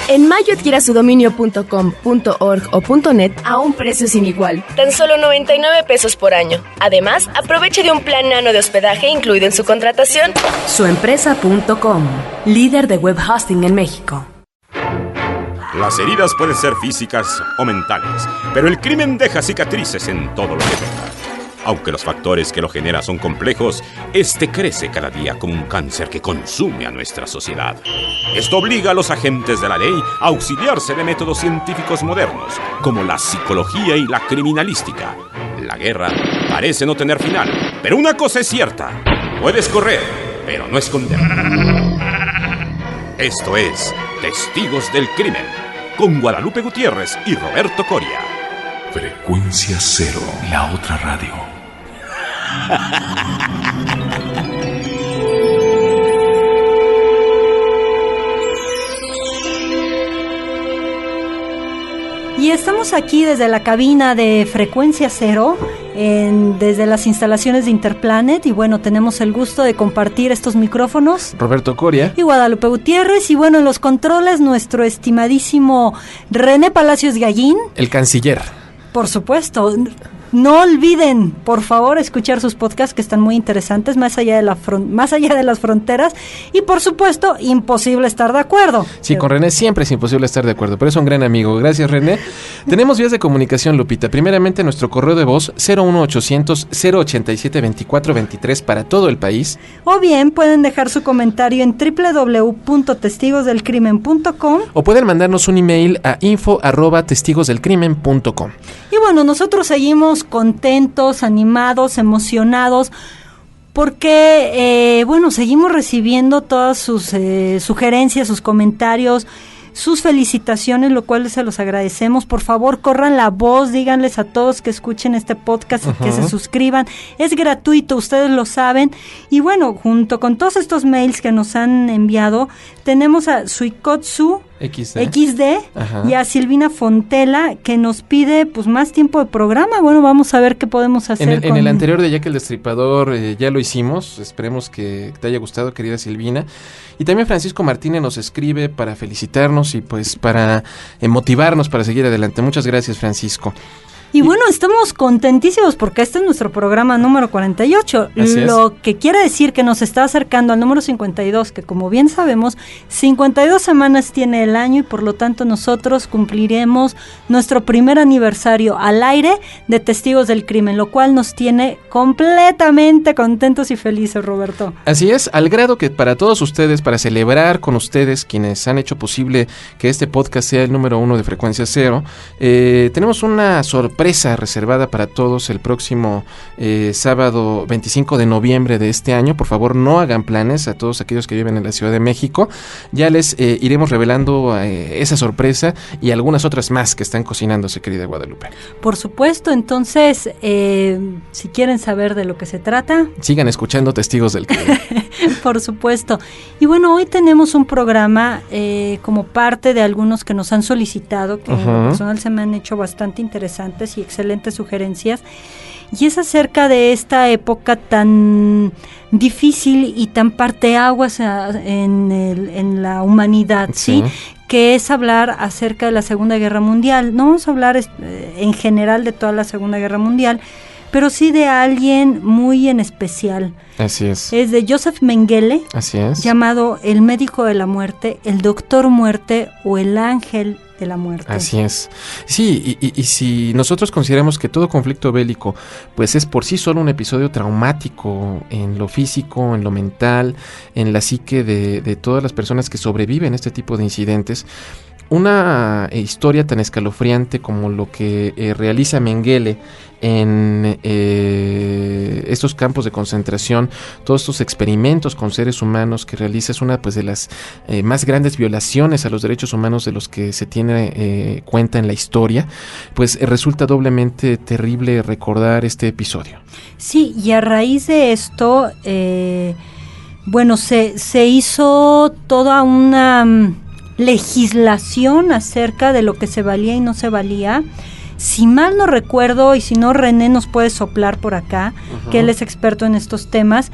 En mayo adquiera su dominio .com, .org o .net a un precio sin igual. Tan solo 99 pesos por año. Además, aproveche de un plan nano de hospedaje incluido en su contratación. Suempresa.com, líder de web hosting en México. Las heridas pueden ser físicas o mentales, pero el crimen deja cicatrices en todo lo que toca. Aunque los factores que lo generan son complejos, este crece cada día como un cáncer que consume a nuestra sociedad. Esto obliga a los agentes de la ley a auxiliarse de métodos científicos modernos, como la psicología y la criminalística. La guerra parece no tener final, pero una cosa es cierta: puedes correr, pero no esconder. Esto es Testigos del Crimen, con Guadalupe Gutiérrez y Roberto Coria. Frecuencia Cero, la otra radio. Y estamos aquí desde la cabina de Frecuencia Cero, desde las instalaciones de Interplanet, y bueno, tenemos el gusto de compartir estos micrófonos. Roberto Coria y Guadalupe Gutiérrez, y bueno, en los controles nuestro estimadísimo René Palacios Gallín. El canciller. Por supuesto. No olviden, por favor, escuchar sus podcasts que están muy interesantes, más allá de las fronteras, y por supuesto, imposible estar de acuerdo. Sí, con René siempre es imposible estar de acuerdo, pero es un gran amigo. Gracias, René. Tenemos vías de comunicación, Lupita. Primeramente, nuestro correo de voz 01800 087 2423 para todo el país. O bien pueden dejar su comentario en www.testigosdelcrimen.com, o pueden mandarnos un email a info@testigosdelcrimen.com. Y bueno, nosotros seguimos contentos, animados, emocionados, porque, seguimos recibiendo todas sus sugerencias, sus comentarios, sus felicitaciones, lo cual se los agradecemos. Por favor, corran la voz, díganles a todos que escuchen este podcast y que se suscriban. Es gratuito, ustedes lo saben. Y bueno, junto con todos estos mails que nos han enviado, tenemos a Suikotsu XD y a Silvina Fontela, que nos pide pues más tiempo de programa. Bueno, vamos a ver qué podemos hacer. En el anterior de Jack el Destripador ya lo hicimos. Esperemos que te haya gustado, querida Silvina. Y también Francisco Martínez nos escribe para felicitarnos y pues para motivarnos para seguir adelante. Muchas gracias, Francisco. Y bueno, estamos contentísimos porque este es nuestro programa número 48, lo que quiere decir que nos está acercando al número 52, que como bien sabemos, 52 semanas tiene el año, y por lo tanto nosotros cumpliremos nuestro primer aniversario al aire de Testigos del Crimen, lo cual nos tiene completamente contentos y felices, Roberto. Así es, al grado que para todos ustedes, para celebrar con ustedes, quienes han hecho posible que este podcast sea el número 1 de Frecuencia Cero, tenemos una sorpresa reservada para todos el próximo sábado 25 de noviembre de este año. Por favor, no hagan planes a todos aquellos que viven en la Ciudad de México. Ya les iremos revelando esa sorpresa y algunas otras más que están cocinándose, querida Guadalupe. Por supuesto, entonces, si quieren saber de lo que se trata, sigan escuchando Testigos del Crimen. Por supuesto. Y bueno, hoy tenemos un programa como parte de algunos que nos han solicitado, que en lo personal se me han hecho bastante interesantes y excelentes sugerencias, y es acerca de esta época tan difícil y tan parteaguas en la humanidad, ¿sí? Que es hablar acerca de la Segunda Guerra Mundial. No vamos a hablar en general de toda la Segunda Guerra Mundial, pero sí de alguien muy en especial. Así es. Es de Joseph Mengele. Así es. Llamado el médico de la muerte, el doctor muerte o el ángel de la muerte. Así es. Sí, y si nosotros consideramos que todo conflicto bélico pues es por sí solo un episodio traumático en lo físico, en lo mental, en la psique de todas las personas que sobreviven a este tipo de incidentes, una historia tan escalofriante como lo que realiza Mengele en estos campos de concentración, todos estos experimentos con seres humanos que realiza, es una pues de las más grandes violaciones a los derechos humanos de los que se tiene cuenta en la historia, pues resulta doblemente terrible recordar este episodio. Sí, y a raíz de esto, se hizo toda una legislación acerca de lo que se valía y no se valía. Si mal no recuerdo, y si no, René nos puede soplar por acá, que él es experto en estos temas,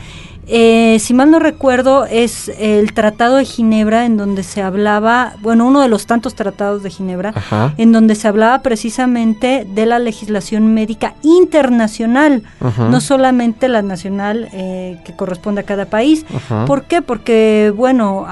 si mal no recuerdo, es el Tratado de Ginebra, en donde se hablaba, bueno, uno de los tantos tratados de Ginebra, Ajá. en donde se hablaba precisamente de la legislación médica internacional, Ajá. no solamente la nacional que corresponde a cada país. Ajá. ¿Por qué? Porque, bueno,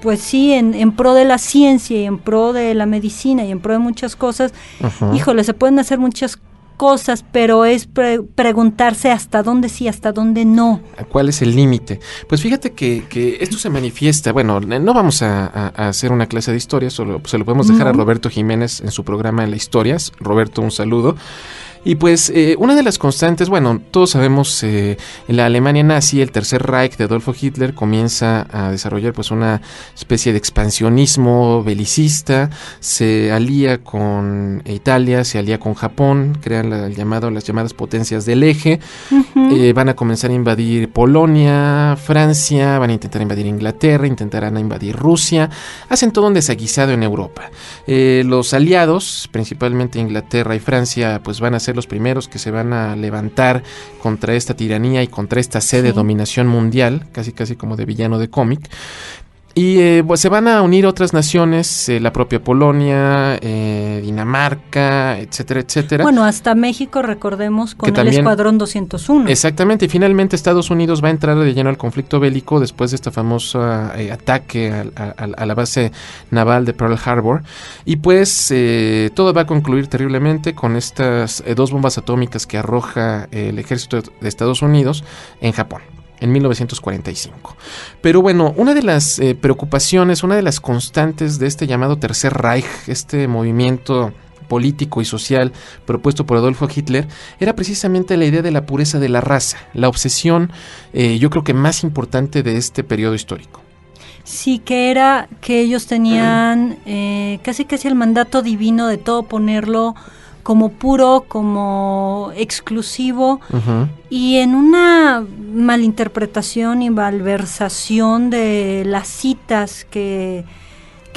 pues sí, en pro de la ciencia y en pro de la medicina y en pro de muchas cosas, Ajá. híjole, se pueden hacer muchas cosas, pero es preguntarse hasta dónde sí, hasta dónde no. ¿Cuál es el límite? Pues fíjate que esto se manifiesta, bueno, no vamos a hacer una clase de historia, solo se lo podemos dejar a Roberto Jiménez en su programa La Historias. Roberto, un saludo. Y pues una de las constantes, bueno, todos sabemos, en la Alemania nazi, el Tercer Reich de Adolfo Hitler comienza a desarrollar pues una especie de expansionismo belicista, se alía con Italia, se alía con Japón, crean las llamadas potencias del eje, van a comenzar a invadir Polonia, Francia, van a intentar invadir Inglaterra, intentarán invadir Rusia, hacen todo un desaguisado en Europa. Los aliados, principalmente Inglaterra y Francia, pues van a ser los primeros que se van a levantar contra esta tiranía y contra esta sed de dominación mundial, casi como de villano de cómic. Y pues se van a unir otras naciones, la propia Polonia, Dinamarca, etcétera, etcétera. Bueno, hasta México, recordemos, con el Escuadrón 201. Exactamente, y finalmente Estados Unidos va a entrar de lleno al conflicto bélico después de esta famosa ataque a la base naval de Pearl Harbor. Y pues todo va a concluir terriblemente con estas 2 bombas atómicas que arroja el ejército de Estados Unidos en Japón en 1945. Pero bueno, una de las preocupaciones, una de las constantes de este llamado Tercer Reich, este movimiento político y social propuesto por Adolfo Hitler, era precisamente la idea de la pureza de la raza, la obsesión, yo creo que más importante de este periodo histórico. Sí, que era que ellos tenían casi el mandato divino de todo ponerlo como puro, como exclusivo, y en una malinterpretación y malversación de las citas que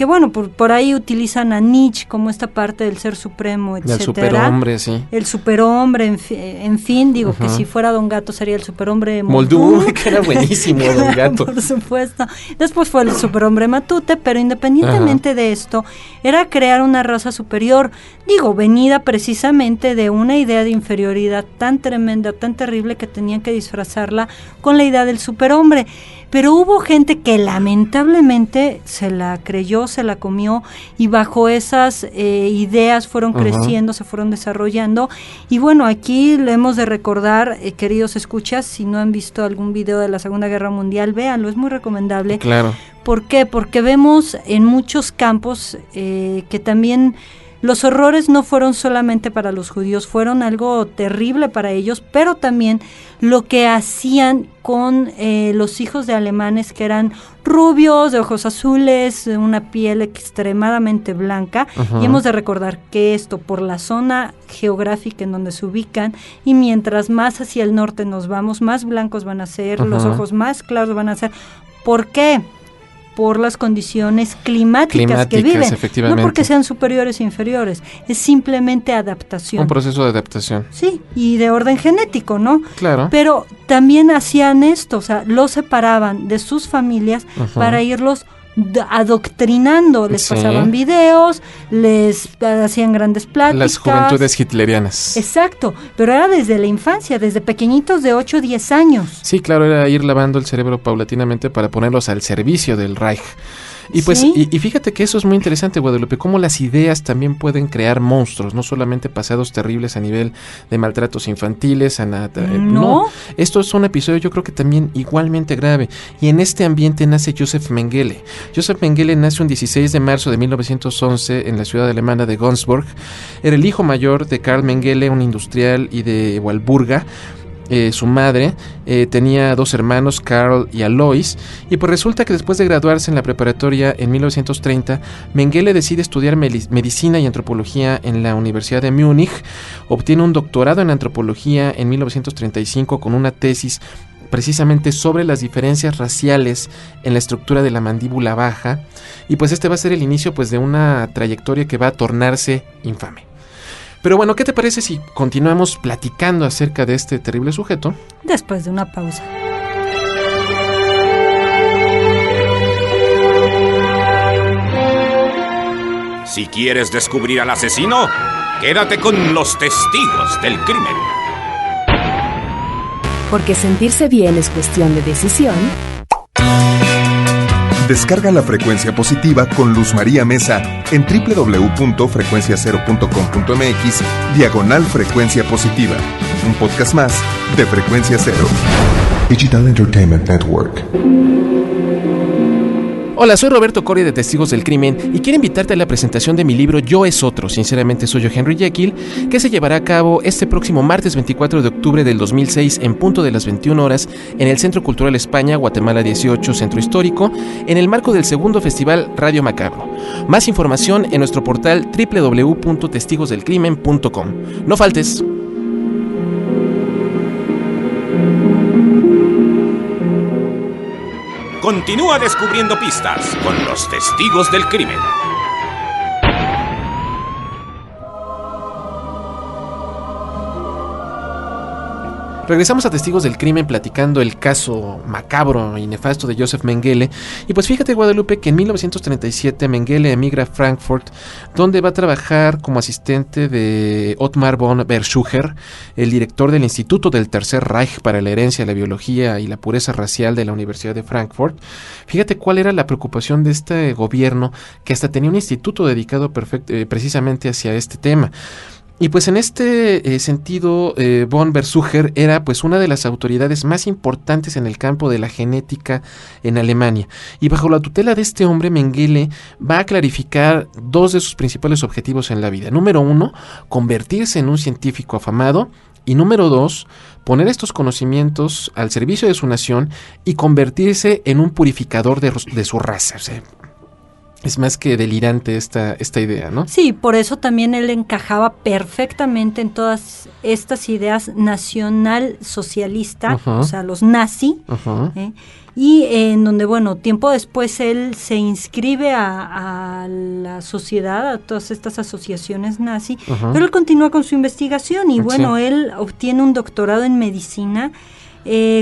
bueno, por ahí utilizan a Nietzsche como esta parte del ser supremo, etcétera. Del superhombre, sí. El superhombre, en fin, digo que si fuera Don Gato sería el superhombre Moldú, que era buenísimo Don Gato. Por supuesto. Después fue el superhombre Matute, pero independientemente de esto, era crear una raza superior, digo, venida precisamente de una idea de inferioridad tan tremenda, tan terrible, que tenían que disfrazarla con la idea del superhombre. Pero hubo gente que lamentablemente se la creyó, se la comió, y bajo esas ideas fueron creciendo, se fueron desarrollando. Y bueno, aquí le hemos de recordar, queridos escuchas, si no han visto algún video de la Segunda Guerra Mundial, véanlo, es muy recomendable. Claro. ¿Por qué? Porque vemos en muchos campos que también los horrores no fueron solamente para los judíos, fueron algo terrible para ellos, pero también lo que hacían con los hijos de alemanes, que eran rubios, de ojos azules, de una piel extremadamente blanca. Y hemos de recordar que esto, por la zona geográfica en donde se ubican, y mientras más hacia el norte nos vamos, más blancos van a ser, los ojos más claros van a ser. ¿Por qué? Por las condiciones climáticas que viven, no porque sean superiores o inferiores, es simplemente adaptación. Un proceso de adaptación. Sí, y de orden genético, ¿no? Claro. Pero también hacían esto, o sea, los separaban de sus familias para irlos adoctrinando, les pasaban videos, les hacían grandes pláticas. Las juventudes hitlerianas. Exacto, pero era desde la infancia, desde pequeñitos de 8 o 10 años. Sí, claro, era ir lavando el cerebro paulatinamente para ponerlos al servicio del Reich. Y pues, ¿sí? y fíjate que eso es muy interesante, Guadalupe, cómo las ideas también pueden crear monstruos, no solamente pasados terribles a nivel de maltratos infantiles, no, esto es un episodio yo creo que también igualmente grave, y en este ambiente nace Josef Mengele. Josef Mengele nace un 16 de marzo de 1911 en la ciudad alemana de Günzburg. Era el hijo mayor de Karl Mengele, un industrial, y de Walburga. Su madre tenía 2 hermanos, Karl y Alois, y pues resulta que después de graduarse en la preparatoria en 1930, Mengele decide estudiar medicina y antropología en la Universidad de Múnich, obtiene un doctorado en antropología en 1935 con una tesis precisamente sobre las diferencias raciales en la estructura de la mandíbula baja, y pues este va a ser el inicio pues de una trayectoria que va a tornarse infame. Pero bueno, ¿qué te parece si continuamos platicando acerca de este terrible sujeto? Después de una pausa. Si quieres descubrir al asesino, quédate con los testigos del crimen. Porque sentirse bien es cuestión de decisión. Descarga la Frecuencia Positiva con Luz María Mesa en www.frecuenciacero.com.mx/Frecuencia Positiva. Un podcast más de Frecuencia Cero. Digital Entertainment Network. Hola, soy Roberto Coria de Testigos del Crimen y quiero invitarte a la presentación de mi libro Yo es Otro, sinceramente soy yo Henry Jekyll, que se llevará a cabo este próximo martes 24 de octubre del 2006 en punto de las 21 horas en el Centro Cultural España, Guatemala 18, Centro Histórico, en el marco del segundo Festival Radio Macabro. Más información en nuestro portal www.testigosdelcrimen.com. No faltes. Continúa descubriendo pistas con los testigos del crimen. Regresamos a Testigos del Crimen platicando el caso macabro y nefasto de Joseph Mengele. Y pues fíjate, Guadalupe, que en 1937 Mengele emigra a Frankfurt, donde va a trabajar como asistente de Ottmar von Verschucher, el director del Instituto del Tercer Reich para la Herencia, la Biología y la Pureza Racial de la Universidad de Frankfurt. Fíjate cuál era la preocupación de este gobierno, que hasta tenía un instituto dedicado precisamente hacia este tema. Y pues en este sentido, von Verschucher era pues una de las autoridades más importantes en el campo de la genética en Alemania. Y bajo la tutela de este hombre, Mengele va a clarificar dos de sus principales objetivos en la vida. Número 1, convertirse en un científico afamado. Y número 2, poner estos conocimientos al servicio de su nación y convertirse en un purificador de su raza. O sea, es más que delirante esta idea, ¿no? Sí, por eso también él encajaba perfectamente en todas estas ideas nacional socialista, o sea, los nazi, y en donde, bueno, tiempo después él se inscribe a la sociedad, a todas estas asociaciones nazi, pero él continúa con su investigación y, bueno, él obtiene un doctorado en medicina,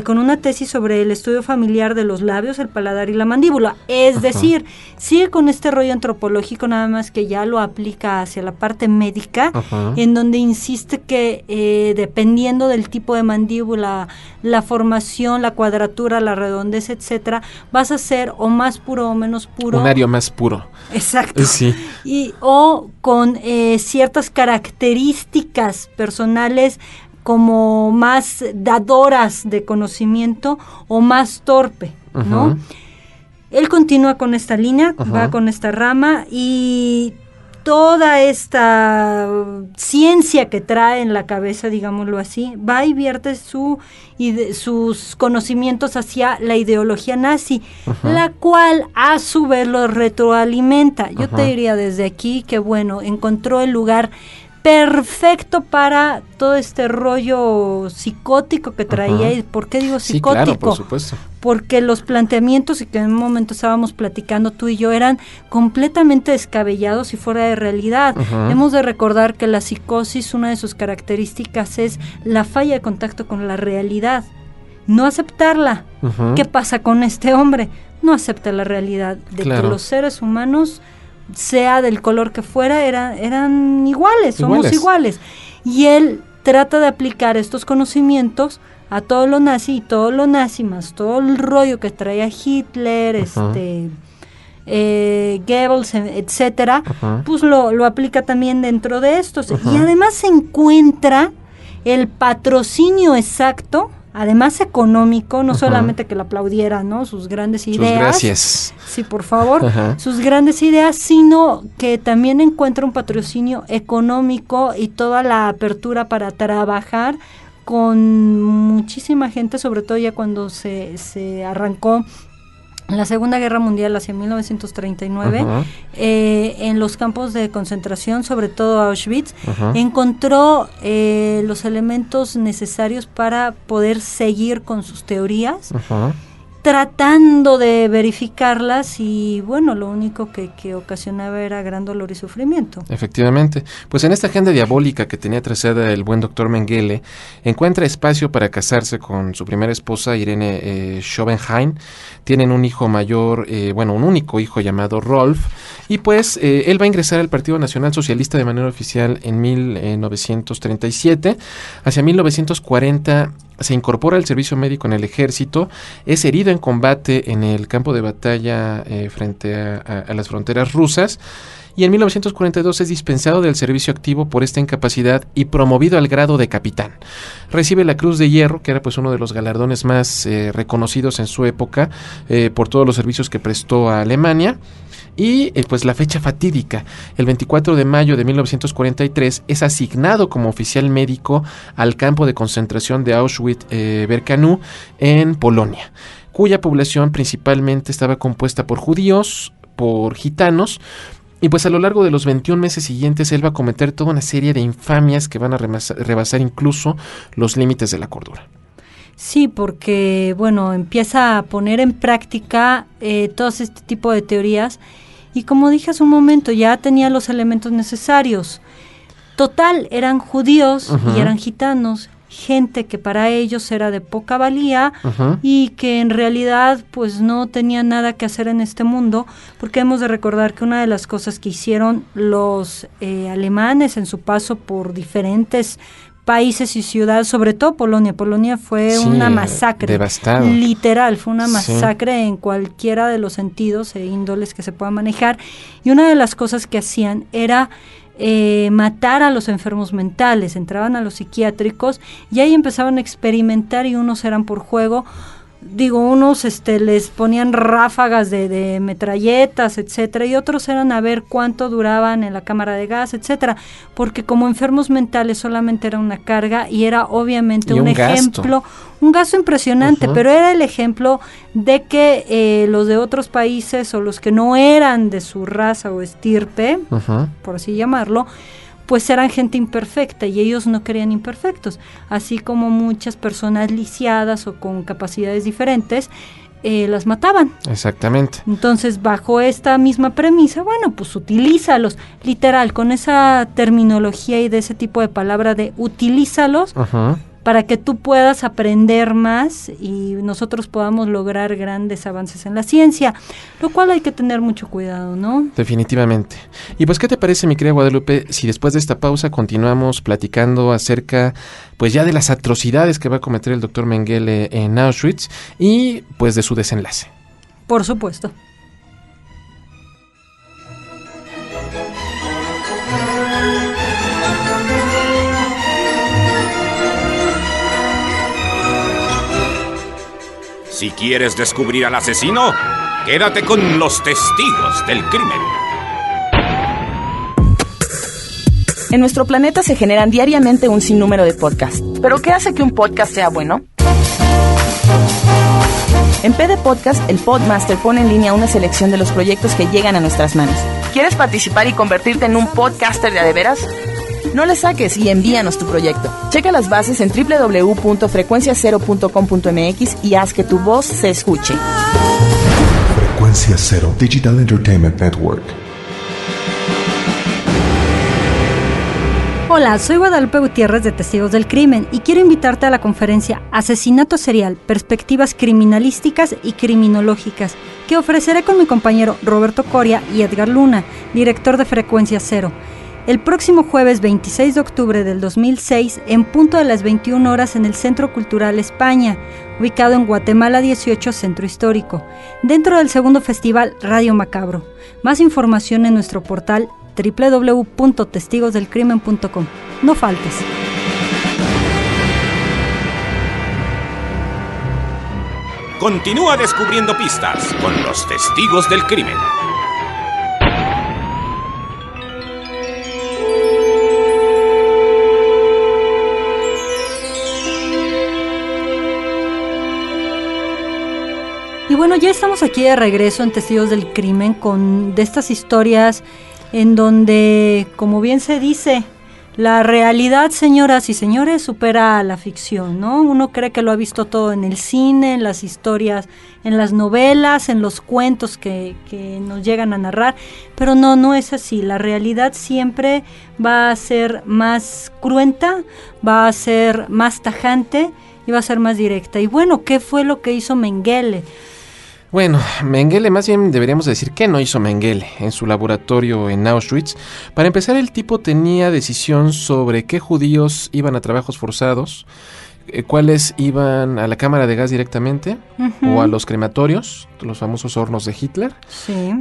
con una tesis sobre el estudio familiar de los labios, el paladar y la mandíbula. Es decir, sigue con este rollo antropológico, nada más que ya lo aplica hacia la parte médica, en donde insiste que dependiendo del tipo de mandíbula, la formación, la cuadratura, la redondez, etcétera, vas a ser o más puro o menos puro. Un ario más puro. Exacto. Sí. O con ciertas características personales como más dadoras de conocimiento o más torpe, ¿no? Él continúa con esta línea, va con esta rama y toda esta ciencia que trae en la cabeza, digámoslo así, va y vierte sus conocimientos hacia la ideología nazi, la cual a su vez lo retroalimenta. Yo te diría desde aquí que, bueno, encontró el lugar perfecto para todo este rollo psicótico que traía. ¿Y por qué digo psicótico? Sí, claro, por supuesto. Porque los planteamientos, y que en un momento estábamos platicando tú y yo, eran completamente descabellados y fuera de realidad. Hemos de recordar que la psicosis, una de sus características es la falla de contacto con la realidad, no aceptarla. ¿Qué pasa con este hombre? No acepta la realidad de que los seres humanos, sea del color que fuera, eran iguales, somos iguales. Y él trata de aplicar estos conocimientos a todo lo nazi, y todo lo nazi más todo el rollo que traía Hitler, Goebbels, etcétera, pues lo aplica también dentro de estos. Y además se encuentra el patrocinio exacto, además económico, no solamente que le aplaudiera, ¿no?, sus grandes ideas. Sus gracias. Sí, por favor. Sus grandes ideas, sino que también encuentra un patrocinio económico y toda la apertura para trabajar con muchísima gente, sobre todo ya cuando se arrancó la Segunda Guerra Mundial hacia 1939, en los campos de concentración, sobre todo Auschwitz, encontró los elementos necesarios para poder seguir con sus teorías, tratando de verificarlas, y bueno, lo único que ocasionaba era gran dolor y sufrimiento. Efectivamente, pues en esta agenda diabólica que tenía trazada el buen doctor Mengele, encuentra espacio para casarse con su primera esposa, Irene Schopenheim. Tienen un hijo mayor, un único hijo llamado Rolf, Y pues él va a ingresar al Partido Nacional Socialista de manera oficial en 1937. Hacia 1940 se incorpora al servicio médico en el ejército, es herido en combate en el campo de batalla frente a las fronteras rusas, y en 1942 es dispensado del servicio activo por esta incapacidad y promovido al grado de capitán. Recibe la Cruz de Hierro, que era pues uno de los galardones más reconocidos en su época por todos los servicios que prestó a Alemania. Y pues la fecha fatídica, el 24 de mayo de 1943, es asignado como oficial médico al campo de concentración de Auschwitz-Birkenau en Polonia, cuya población principalmente estaba compuesta por judíos, por gitanos. Y pues a lo largo de los 21 meses siguientes él va a cometer toda una serie de infamias que van a rebasar incluso los límites de la cordura. Sí, porque bueno, empieza a poner en práctica todo este tipo de teorías y como dije hace un momento, ya tenía los elementos necesarios. Total, eran judíos y eran gitanos, gente que para ellos era de poca valía y que en realidad pues no tenía nada que hacer en este mundo, porque hemos de recordar que una de las cosas que hicieron los alemanes en su paso por diferentes países y ciudades, sobre todo Polonia fue una masacre, devastado. Literal, fue una masacre en cualquiera de los sentidos e índoles que se puedan manejar, y una de las cosas que hacían era matar a los enfermos mentales, entraban a los psiquiátricos y ahí empezaban a experimentar, y unos eran por juego, unos les ponían ráfagas de metralletas, etcétera, y otros eran a ver cuánto duraban en la cámara de gas, etcétera, porque como enfermos mentales solamente era una carga y era obviamente un ejemplo, un gasto impresionante, pero era el ejemplo de que los de otros países o los que no eran de su raza o estirpe, por así llamarlo, pues eran gente imperfecta y ellos no querían imperfectos, así como muchas personas lisiadas o con capacidades diferentes las mataban. Exactamente. Entonces, bajo esta misma premisa, bueno, pues utilízalos, literal, con esa terminología y de ese tipo de palabra de utilízalos, para que tú puedas aprender más y nosotros podamos lograr grandes avances en la ciencia, lo cual hay que tener mucho cuidado, ¿no? Definitivamente. Y pues, ¿qué te parece, mi querida Guadalupe, si después de esta pausa continuamos platicando acerca, pues ya de las atrocidades que va a cometer el doctor Mengele en Auschwitz y pues de su desenlace? Por supuesto. Si quieres descubrir al asesino, quédate con los testigos del crimen. En nuestro planeta se generan diariamente un sinnúmero de podcasts. ¿Pero qué hace que un podcast sea bueno? En PD Podcast, el Podmaster pone en línea una selección de los proyectos que llegan a nuestras manos. ¿Quieres participar y convertirte en un podcaster de a de veras? No le saques y envíanos tu proyecto. Checa las bases en www.frecuenciacero.com.mx y haz que tu voz se escuche. Frecuencia Cero Digital Entertainment Network. Hola, soy Guadalupe Gutiérrez de Testigos del Crimen y quiero invitarte a la conferencia Asesinato Serial, Perspectivas Criminalísticas y Criminológicas, que ofreceré con mi compañero Roberto Coria y Edgar Luna, director de Frecuencia Cero. El próximo jueves 26 de octubre del 2006, en punto de las 21 horas en el Centro Cultural España, ubicado en Guatemala 18, Centro Histórico, dentro del segundo festival Radio Macabro. Más información en nuestro portal www.testigosdelcrimen.com. No faltes. Continúa descubriendo pistas con los testigos del crimen. Y bueno, ya estamos aquí de regreso en Testigos del Crimen con de estas historias en donde, como bien se dice, la realidad, señoras y señores, supera a la ficción, ¿no? Uno cree que lo ha visto todo en el cine, en las historias, en las novelas, en los cuentos que nos llegan a narrar, pero no es así. La realidad siempre va a ser más cruenta, va a ser más tajante y va a ser más directa. Y bueno, ¿qué fue lo que hizo Mengele? Bueno, Mengele, más bien deberíamos decir que no hizo Mengele en su laboratorio en Auschwitz. Para empezar, el tipo tenía decisión sobre qué judíos iban a trabajos forzados, cuáles iban a la cámara de gas directamente o a los crematorios, los famosos hornos de Hitler,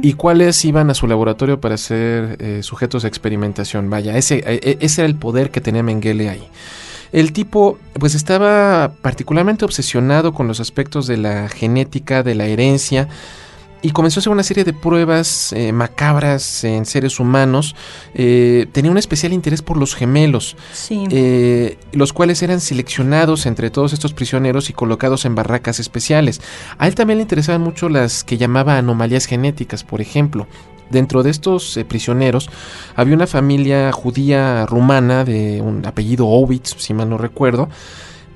y cuáles iban a su laboratorio para ser sujetos de experimentación. Vaya, ese era el poder que tenía Mengele ahí. El tipo pues estaba particularmente obsesionado con los aspectos de la genética, de la herencia, y comenzó a hacer una serie de pruebas macabras en seres humanos. Tenía un especial interés por los gemelos, los cuales eran seleccionados entre todos estos prisioneros y colocados en barracas especiales. A él también le interesaban mucho las que llamaba anomalías genéticas, por ejemplo. Dentro de estos prisioneros había una familia judía rumana de un apellido Ovitz, si mal no recuerdo,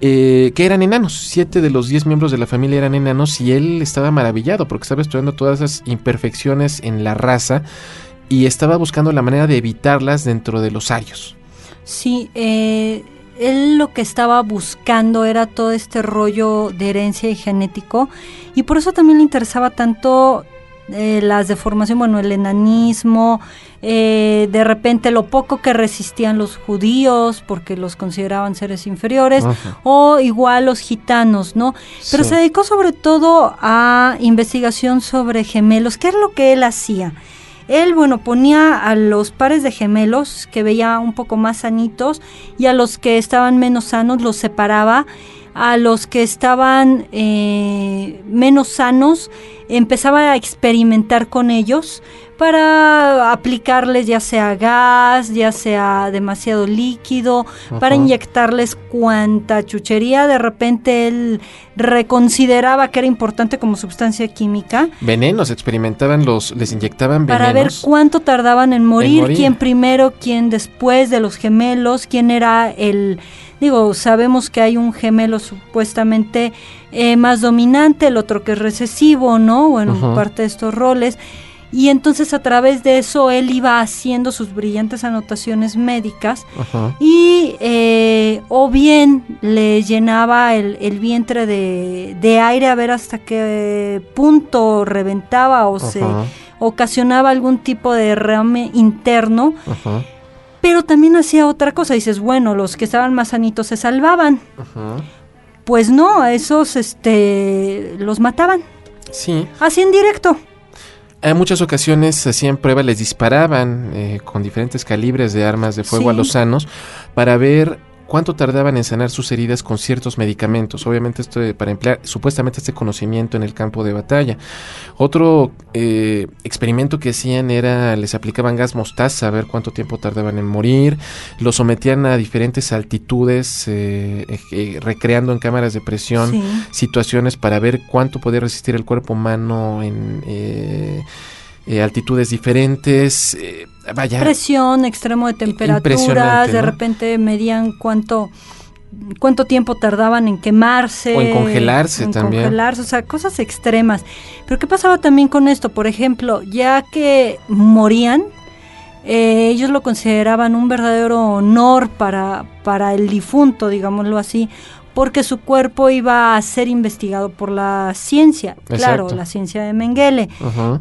que eran enanos. 7 de los 10 miembros de la familia eran enanos, y él estaba maravillado porque estaba estudiando todas esas imperfecciones en la raza y estaba buscando la manera de evitarlas dentro de los arios. Sí, él lo que estaba buscando era todo este rollo de herencia y genético, y por eso también le interesaba tanto las deformaciones, bueno, el enanismo, de repente lo poco que resistían los judíos porque los consideraban seres inferiores, o igual los gitanos, ¿no? Pero se dedicó sobre todo a investigación sobre gemelos. ¿Qué es lo que él hacía? Él, bueno, ponía a los pares de gemelos que veía un poco más sanitos, y a los que estaban menos sanos los separaba. A los que estaban menos sanos empezaba a experimentar con ellos para aplicarles ya sea gas, ya sea demasiado líquido, para inyectarles cuanta chuchería de repente él reconsideraba que era importante como sustancia química. Venenos, les inyectaban venenos. Para ver cuánto tardaban en morir, quién primero, quién después de los gemelos, quién era el... Digo, sabemos que hay un gemelo supuestamente más dominante, el otro que es recesivo, ¿no? Bueno, parte de estos roles. Y entonces a través de eso él iba haciendo sus brillantes anotaciones médicas, y o bien le llenaba el vientre de aire a ver hasta qué punto reventaba o se ocasionaba algún tipo de derrame interno. Pero también hacía otra cosa. Dices, bueno, los que estaban más sanitos se salvaban. Pues no, a esos los mataban. Sí. Así en directo. En muchas ocasiones hacían pruebas, les disparaban con diferentes calibres de armas de fuego a los sanos para ver cuánto tardaban en sanar sus heridas con ciertos medicamentos. Obviamente esto para emplear supuestamente este conocimiento en el campo de batalla. Otro experimento que hacían era, les aplicaban gas mostaza a ver cuánto tiempo tardaban en morir. Los sometían a diferentes altitudes, recreando en cámaras de presión situaciones para ver cuánto podía resistir el cuerpo humano en altitudes diferentes, presión, extremo de temperaturas, de repente medían cuánto tiempo tardaban en quemarse. O en congelarse también. O sea, cosas extremas. Pero ¿qué pasaba también con esto? Por ejemplo, ya que morían, ellos lo consideraban un verdadero honor para el difunto, digámoslo así, porque su cuerpo iba a ser investigado por la ciencia, claro, la ciencia de Mengele.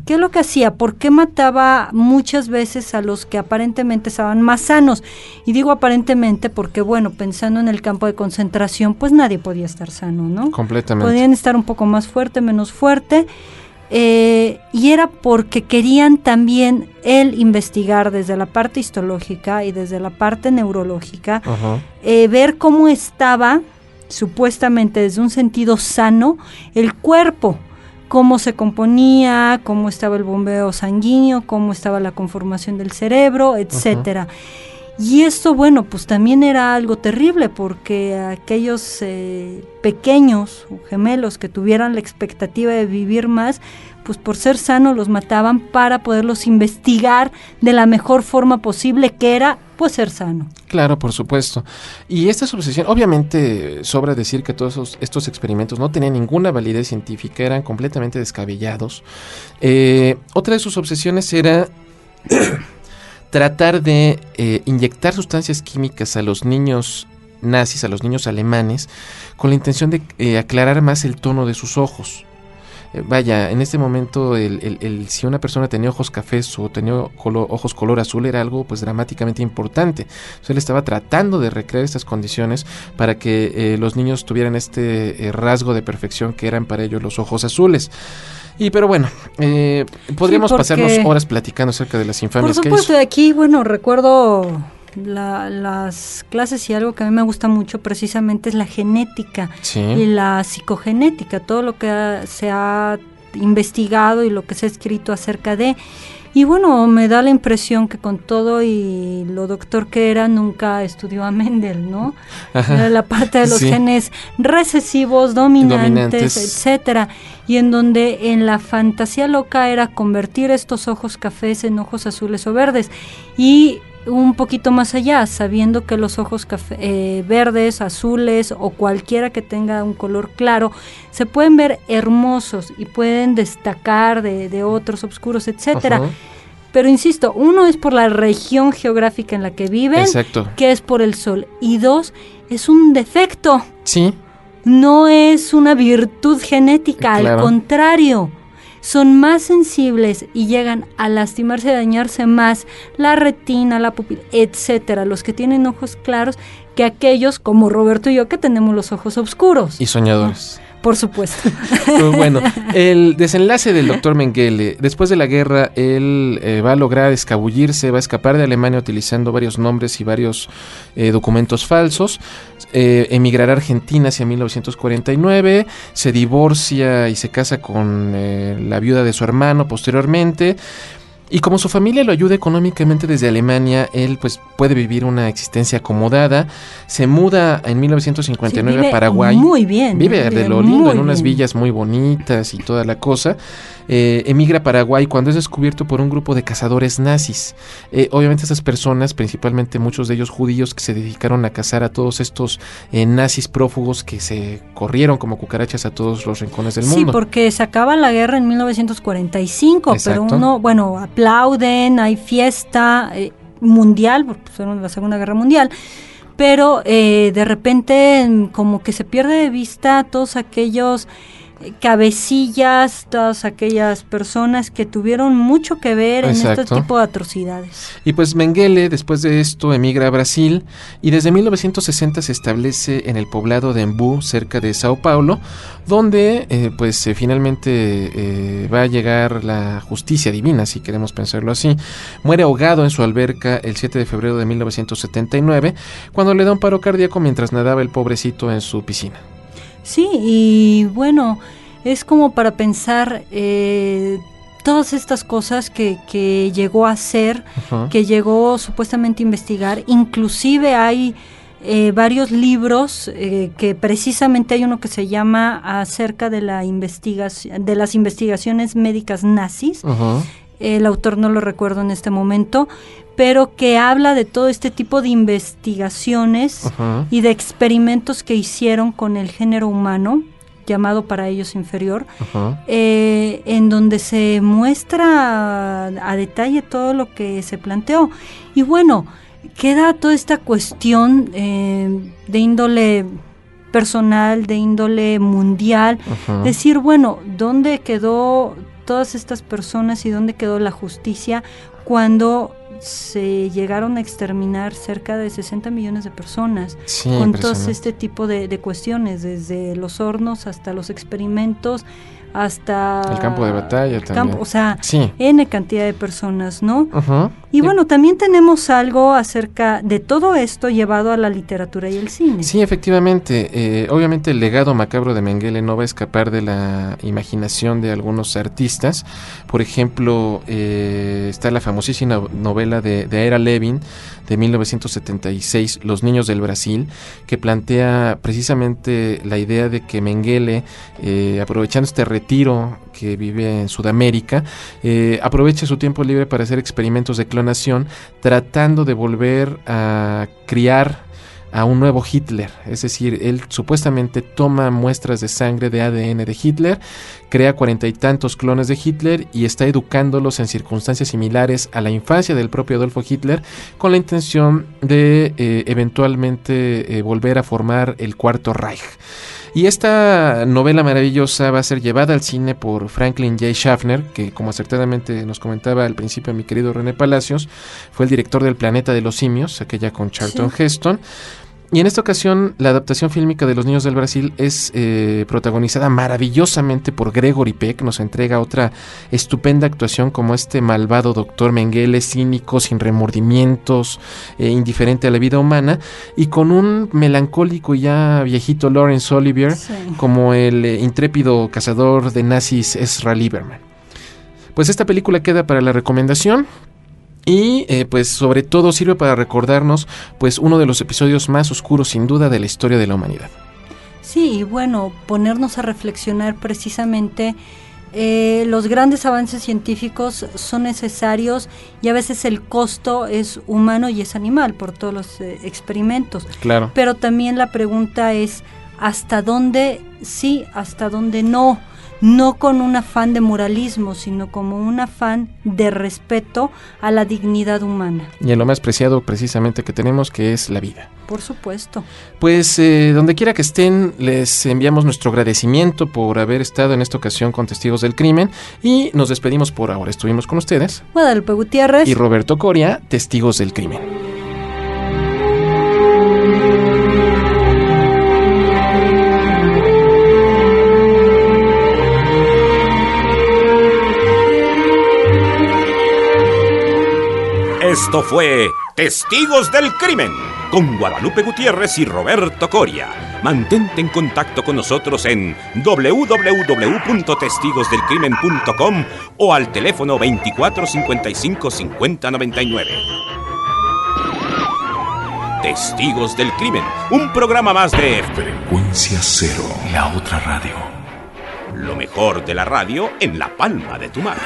¿Qué es lo que hacía? ¿Por qué mataba muchas veces a los que aparentemente estaban más sanos? Y digo aparentemente porque, bueno, pensando en el campo de concentración, pues nadie podía estar sano, ¿no? Completamente. Podían estar un poco más fuerte, menos fuerte, y era porque querían también él investigar desde la parte histológica y desde la parte neurológica, ver cómo estaba supuestamente desde un sentido sano el cuerpo, cómo se componía, cómo estaba el bombeo sanguíneo, cómo estaba la conformación del cerebro, etcétera. Y esto, bueno, pues también era algo terrible porque aquellos pequeños o gemelos que tuvieran la expectativa de vivir más, pues por ser sanos los mataban para poderlos investigar de la mejor forma posible, que era pues ser sano. Claro, por supuesto. Y esta obsesión, obviamente sobra decir que todos estos experimentos no tenían ninguna validez científica, eran completamente descabellados. Otra de sus obsesiones era tratar de inyectar sustancias químicas a los niños nazis, a los niños alemanes, con la intención de aclarar más el tono de sus ojos. vaya, en este momento si una persona tenía ojos cafés o tenía ojos color azul era algo pues dramáticamente importante. Entonces él estaba tratando de recrear estas condiciones para que los niños tuvieran este rasgo de perfección que eran para ellos los ojos azules. Pero bueno, podríamos pasarnos horas platicando acerca de las infamias. Por supuesto, de aquí, bueno, recuerdo las clases y algo que a mí me gusta mucho precisamente es la genética y la psicogenética, todo lo que se ha investigado y lo que se ha escrito acerca de. Y bueno, me da la impresión que con todo y lo doctor que era, nunca estudió a Mendel, ¿no? Era la parte de los genes recesivos, dominantes, etcétera. Y en donde en la fantasía loca era convertir estos ojos cafés en ojos azules o verdes. Y un poquito más allá, sabiendo que los ojos verdes, azules o cualquiera que tenga un color claro, se pueden ver hermosos y pueden destacar de otros oscuros, etcétera. Pero insisto, uno es por la región geográfica en la que viven, exacto, que es por el sol, y dos, es un defecto. Sí. No es una virtud genética, claro, al contrario. Son más sensibles y llegan a lastimarse, a dañarse más la retina, la pupila, etcétera, los que tienen ojos claros, que aquellos como Roberto y yo que tenemos los ojos oscuros. Y soñadores. Por supuesto. Bueno, el desenlace del doctor Mengele, después de la guerra, él va a lograr escabullirse, va a escapar de Alemania utilizando varios nombres y varios documentos falsos, emigrará a Argentina hacia 1949, se divorcia y se casa con la viuda de su hermano posteriormente. Y como su familia lo ayuda económicamente desde Alemania, él pues puede vivir una existencia acomodada. Se muda en 1959 a Paraguay. Muy bien. Vive de lo lindo en unas villas muy bonitas y toda la cosa. Emigra a Paraguay cuando es descubierto por un grupo de cazadores nazis. Obviamente esas personas, principalmente muchos de ellos judíos, que se dedicaron a cazar a todos estos nazis prófugos que se corrieron como cucarachas a todos los rincones del mundo. Sí, porque se acaba la guerra en 1945, exacto, pero uno, bueno, aplauden, hay fiesta mundial, porque fueron la Segunda Guerra Mundial, pero de repente como que se pierde de vista todos aquellos cabecillas, todas aquellas personas que tuvieron mucho que ver, exacto, en este tipo de atrocidades. Y pues Mengele después de esto emigra a Brasil y desde 1960 se establece en el poblado de Embu, cerca de Sao Paulo, donde finalmente va a llegar la justicia divina, si queremos pensarlo así. Muere ahogado en su alberca el 7 de febrero de 1979, cuando le da un paro cardíaco mientras nadaba el pobrecito en su piscina. Sí, y bueno, es como para pensar todas estas cosas que llegó a hacer, uh-huh, que llegó supuestamente a investigar. Inclusive hay varios libros que precisamente hay uno que se llama acerca de la de las investigaciones médicas nazis. Uh-huh. El autor no lo recuerdo en este momento, pero que habla de todo este tipo de investigaciones, uh-huh, y de experimentos que hicieron con el género humano, llamado para ellos inferior, uh-huh, en donde se muestra a detalle todo lo que se planteó. Y bueno, queda toda esta cuestión de índole personal, de índole mundial, uh-huh, decir, bueno, ¿dónde quedó todas estas personas y dónde quedó la justicia cuando se llegaron a exterminar cerca de 60 millones de personas, sí, con todo este tipo de cuestiones, desde los hornos hasta los experimentos, hasta el campo de batalla también. O sea, sí, N cantidad de personas, ¿no? Uh-huh. Y bueno, también tenemos algo acerca de todo esto llevado a la literatura y el cine. Sí, efectivamente. Obviamente el legado macabro de Mengele no va a escapar de la imaginación de algunos artistas. Por ejemplo, está la famosísima novela de Ira Levin de 1976, Los niños del Brasil, que plantea precisamente la idea de que Mengele, aprovechando este retiro que vive en Sudamérica, aprovecha su tiempo libre para hacer experimentos de clonación, tratando de volver a criar a un nuevo Hitler. Es decir, él supuestamente toma muestras de sangre, de ADN de Hitler, crea 40 y tantos clones de Hitler y está educándolos en circunstancias similares a la infancia del propio Adolfo Hitler, con la intención de eventualmente volver a formar el Cuarto Reich. Y esta novela maravillosa va a ser llevada al cine por Franklin J. Schaffner, que como acertadamente nos comentaba al principio mi querido René Palacios, fue el director del Planeta de los Simios, aquella con Charlton Heston. Y en esta ocasión la adaptación fílmica de Los Niños del Brasil es protagonizada maravillosamente por Gregory Peck. Nos entrega otra estupenda actuación como este malvado doctor Mengele, cínico, sin remordimientos, indiferente a la vida humana, y con un melancólico y ya viejito Laurence Olivier como el intrépido cazador de nazis Ezra Lieberman. Pues esta película queda para la recomendación. Y pues sobre todo sirve para recordarnos pues uno de los episodios más oscuros sin duda de la historia de la humanidad. Sí, bueno, ponernos a reflexionar precisamente. Los grandes avances científicos son necesarios y a veces el costo es humano y es animal por todos los experimentos. Claro. Pero también la pregunta es ¿hasta dónde sí, hasta dónde no? No con un afán de moralismo, sino como un afán de respeto a la dignidad humana. Y en lo más preciado precisamente que tenemos, que es la vida. Por supuesto. Pues donde quiera que estén, les enviamos nuestro agradecimiento por haber estado en esta ocasión con Testigos del Crimen y nos despedimos por ahora. Estuvimos con ustedes Guadalupe Gutiérrez y Roberto Coria, Testigos del Crimen. Esto fue Testigos del Crimen con Guadalupe Gutiérrez y Roberto Coria. Mantente en contacto con nosotros en www.testigosdelcrimen.com o al teléfono 24 55 50 99. Testigos del Crimen, un programa más de Frecuencia Cero, la otra radio. Lo mejor de la radio en la palma de tu mano.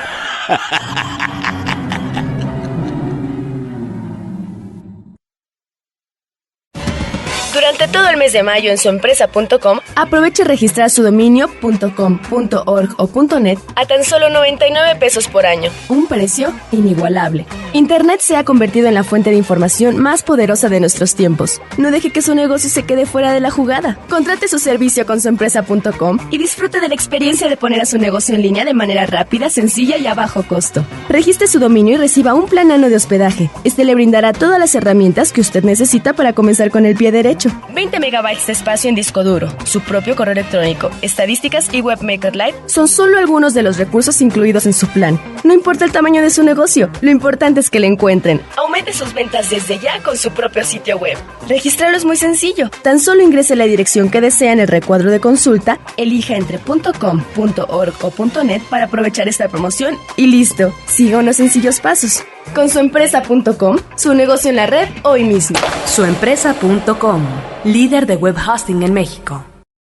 Durante todo el mes de mayo en suempresa.com, aproveche registrar su dominio .com.org o .net a tan solo 99 pesos por año. Un precio inigualable. Internet se ha convertido en la fuente de información más poderosa de nuestros tiempos. No deje que su negocio se quede fuera de la jugada. Contrate su servicio con suempresa.com y disfrute de la experiencia de poner a su negocio en línea de manera rápida, sencilla y a bajo costo. Registre su dominio y reciba un plan anual de hospedaje. Este le brindará todas las herramientas que usted necesita para comenzar con el pie derecho. 20 megabytes de espacio en disco duro, su propio correo electrónico, estadísticas y Webmaker Live son solo algunos de los recursos incluidos en su plan. No importa el tamaño de su negocio, lo importante es que le encuentren. Aumente sus ventas desde ya con su propio sitio web. Registrarlo es muy sencillo. Tan solo ingrese la dirección que desea en el recuadro de consulta, elija entre .com.org o .net para aprovechar esta promoción y listo. Siga unos sencillos pasos. Con suempresa.com, su negocio en la red hoy mismo. Suempresa.com, líder de web hosting en México.